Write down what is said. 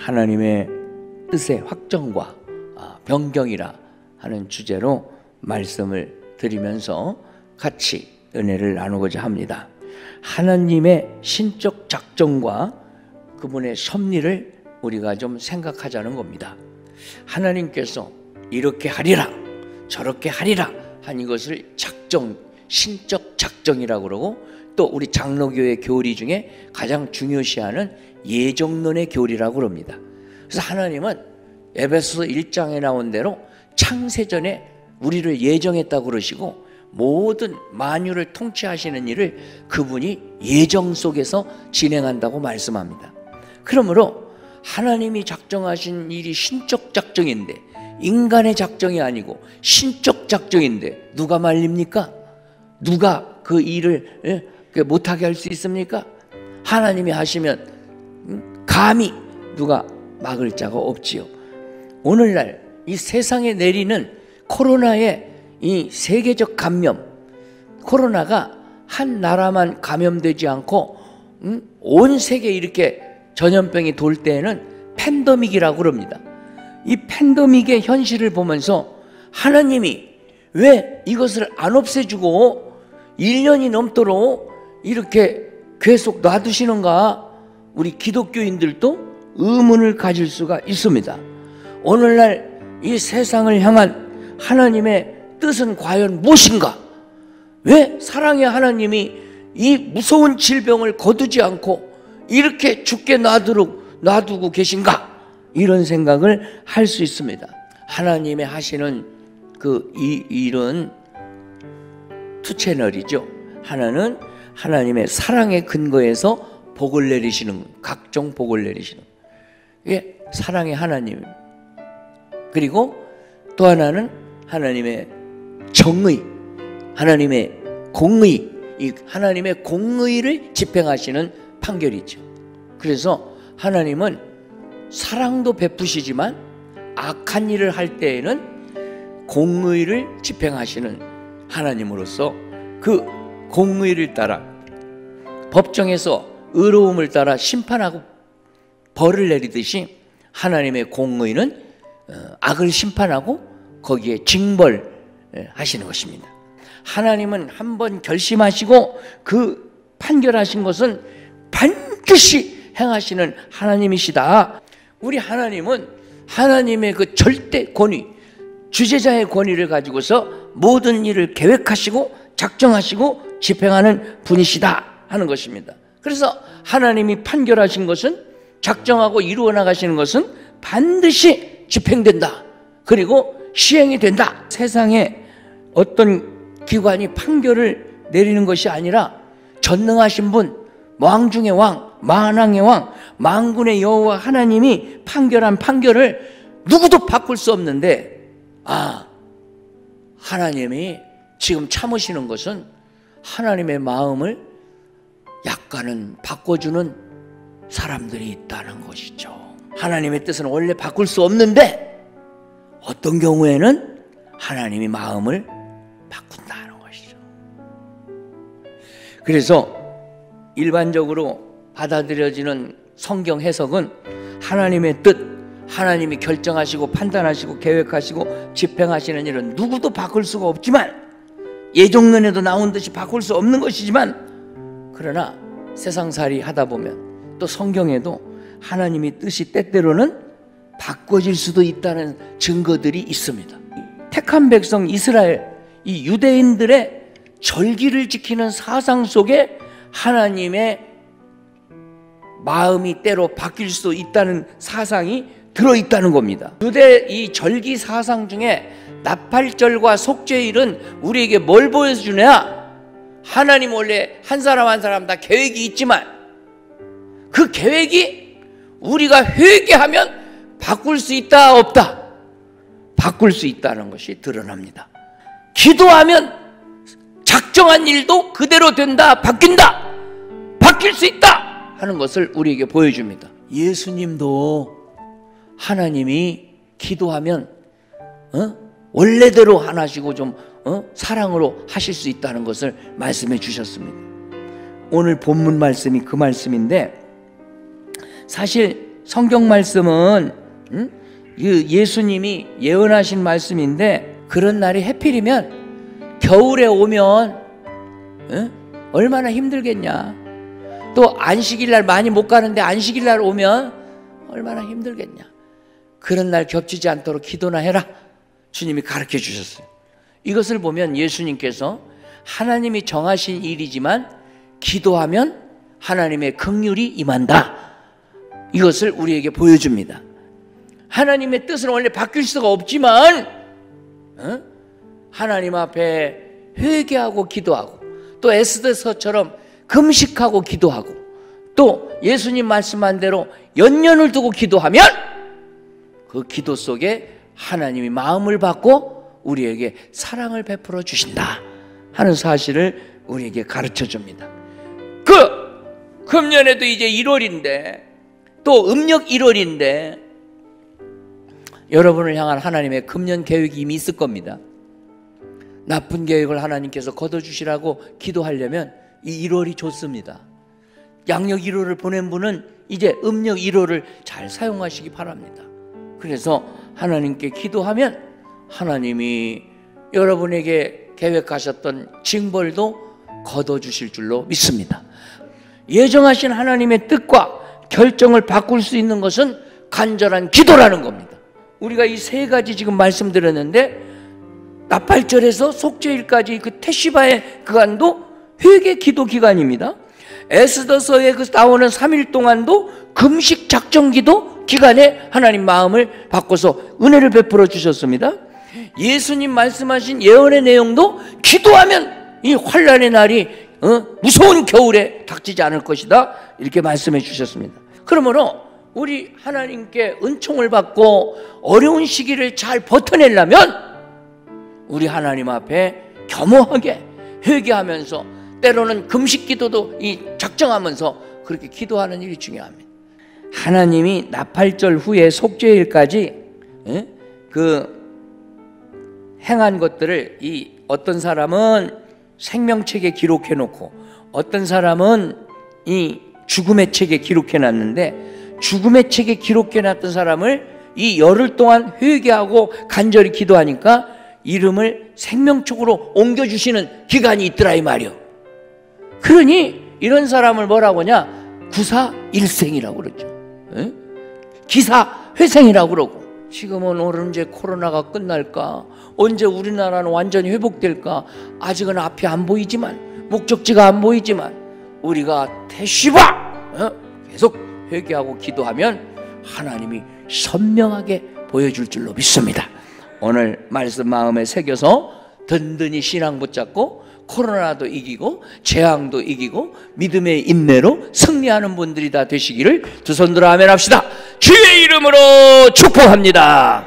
하나님의 뜻의 확정과 변경이라 하는 주제로 말씀을 드리면서 같이 은혜를 나누고자 합니다. 하나님의 신적 작정과 그분의 섭리를 우리가 좀 생각하자는 겁니다. 하나님께서 이렇게 하리라 저렇게 하리라 한 이것을 작정, 신적 작정이라고 그러고, 또 우리 장로교의 교리 중에 가장 중요시하는 예정론의 교리라고 그럽니다. 그래서 하나님은 에베소서 1장에 나온 대로 창세전에 우리를 예정했다고 그러시고, 모든 만유를 통치하시는 일을 그분이 예정 속에서 진행한다고 말씀합니다. 그러므로 하나님이 작정하신 일이 신적 작정인데, 인간의 작정이 아니고 신적 작정인데 누가 말립니까? 누가 그 일을 못하게 할 수 있습니까? 하나님이 하시면 감히 누가 막을 자가 없지요. 오늘날 이 세상에 내리는 코로나의 이 세계적 감염, 코로나가 한 나라만 감염되지 않고 온 세계에 이렇게 전염병이 돌 때에는 팬데믹이라고 그럽니다. 이 팬데믹의 현실을 보면서 하나님이 왜 이것을 안 없애주고 1년이 넘도록 이렇게 계속 놔두시는가, 우리 기독교인들도 의문을 가질 수가 있습니다. 오늘날 이 세상을 향한 하나님의 뜻은 과연 무엇인가? 왜 사랑의 하나님이 이 무서운 질병을 거두지 않고 이렇게 죽게 놔두고 계신가? 이런 생각을 할 수 있습니다. 하나님의 하시는 그 일은 투 채널이죠. 하나는 하나님의 사랑의 근거에서 복을 내리시는, 각종 복을 내리시는, 이게 사랑의 하나님. 그리고 또 하나는 하나님의 정의, 하나님의 공의, 이 하나님의 공의를 집행하시는 판결이죠. 그래서 하나님은 사랑도 베푸시지만 악한 일을 할 때에는 공의를 집행하시는 하나님으로서 그 공의를 따라 법정에서 의로움을 따라 심판하고 벌을 내리듯이 하나님의 공의는 악을 심판하고 거기에 징벌하시는 것입니다. 하나님은 한번 결심하시고 그 판결하신 것은 반드시 행하시는 하나님이시다. 우리 하나님은 하나님의 그 절대 권위, 주재자의 권위를 가지고서 모든 일을 계획하시고 작정하시고 집행하는 분이시다 하는 것입니다. 그래서 하나님이 판결하신 것은, 작정하고 이루어 나가시는 것은 반드시 집행된다. 그리고 시행이 된다. 세상에 어떤 기관이 판결을 내리는 것이 아니라 전능하신 분, 왕 중의 왕, 만왕의 왕, 만군의 여호와 하나님이 판결한 판결을 누구도 바꿀 수 없는데, 하나님이 지금 참으시는 것은 하나님의 마음을 약간은 바꿔주는 사람들이 있다는 것이죠. 하나님의 뜻은 원래 바꿀 수 없는데 어떤 경우에는 하나님이 마음을 바꾼다는 것이죠. 그래서 일반적으로 받아들여지는 성경 해석은 하나님의 뜻, 하나님이 결정하시고 판단하시고 계획하시고 집행하시는 일은 누구도 바꿀 수가 없지만, 예정론에도 나온 듯이 바꿀 수 없는 것이지만, 그러나 세상살이 하다 보면 또 성경에도 하나님의 뜻이 때때로는 바꿔질 수도 있다는 증거들이 있습니다. 택한 백성 이스라엘, 이 유대인들의 절기를 지키는 사상 속에 하나님의 마음이 때로 바뀔 수 있다는 사상이 들어있다는 겁니다. 유대 이 절기 사상 중에 나팔절과 속죄일은 우리에게 뭘 보여주냐? 하나님 원래 한 사람 한 사람 다 계획이 있지만 그 계획이 우리가 회개하면 바꿀 수 있다 없다? 바꿀 수 있다는 것이 드러납니다. 기도하면 작정한 일도 그대로 된다, 바뀐다, 바뀔 수 있다 하는 것을 우리에게 보여줍니다. 예수님도 하나님이 기도하면 원래대로 하시고 좀 사랑으로 하실 수 있다는 것을 말씀해 주셨습니다. 오늘 본문 말씀이 그 말씀인데, 사실 성경 말씀은 예수님이 예언하신 말씀인데, 그런 날이 해필이면 겨울에 오면 얼마나 힘들겠냐. 또 안식일날 많이 못 가는데 안식일날 오면 얼마나 힘들겠냐. 그런 날 겹치지 않도록 기도나 해라, 주님이 가르쳐 주셨어요. 이것을 보면 예수님께서 하나님이 정하신 일이지만 기도하면 하나님의 긍휼이 임한다, 이것을 우리에게 보여줍니다. 하나님의 뜻은 원래 바뀔 수가 없지만 하나님 앞에 회개하고 기도하고, 또 에스더서처럼 금식하고 기도하고, 또 예수님 말씀한 대로 연년을 두고 기도하면 그 기도 속에 하나님이 마음을 받고 우리에게 사랑을 베풀어 주신다 하는 사실을 우리에게 가르쳐 줍니다. 금년에도 이제 1월인데, 또 음력 1월인데 여러분을 향한 하나님의 금년 계획이 이미 있을 겁니다. 나쁜 계획을 하나님께서 걷어주시라고 기도하려면 이 1월이 좋습니다. 양력 1월을 보낸 분은 이제 음력 1월을 잘 사용하시기 바랍니다. 그래서 하나님께 기도하면 하나님이 여러분에게 계획하셨던 징벌도 걷어주실 줄로 믿습니다. 예정하신 하나님의 뜻과 결정을 바꿀 수 있는 것은 간절한 기도라는 겁니다. 우리가 이 세 가지 지금 말씀드렸는데, 나팔절에서 속죄일까지 그 테시바의 기간도 회개 기도 기간입니다. 에스더서에 그 나오는 3일 동안도 금식 작정 기도 기간에 하나님 마음을 바꿔서 은혜를 베풀어 주셨습니다. 예수님 말씀하신 예언의 내용도 기도하면 이 환난의 날이 무서운 겨울에 닥치지 않을 것이다, 이렇게 말씀해 주셨습니다. 그러므로 우리 하나님께 은총을 받고 어려운 시기를 잘 버텨내려면 우리 하나님 앞에 겸허하게 회개하면서, 때로는 금식 기도도 작정하면서 그렇게 기도하는 일이 중요합니다. 하나님이 나팔절 후에 속죄일까지 행한 것들을 어떤 사람은 생명책에 기록해 놓고, 어떤 사람은 이 죽음의 책에 기록해 놨는데, 죽음의 책에 기록해 놨던 사람을 이 열흘 동안 회개하고 간절히 기도하니까 이름을 생명책으로 옮겨주시는 기간이 있더라 이 말이요. 그러니 이런 사람을 뭐라고 하냐, 구사일생이라고 그러죠. 기사회생이라고 그러고. 지금은 언제 코로나가 끝날까, 언제 우리나라는 완전히 회복될까, 아직은 앞이 안 보이지만, 목적지가 안 보이지만 우리가 테시바 계속 회개하고 기도하면 하나님이 선명하게 보여줄 줄로 믿습니다. 오늘 말씀 마음에 새겨서 든든히 신앙 붙잡고 코로나도 이기고 재앙도 이기고 믿음의 인내로 승리하는 분들이 다 되시기를 두 손 들어 아멘 합시다. 주의 이름으로 축복합니다.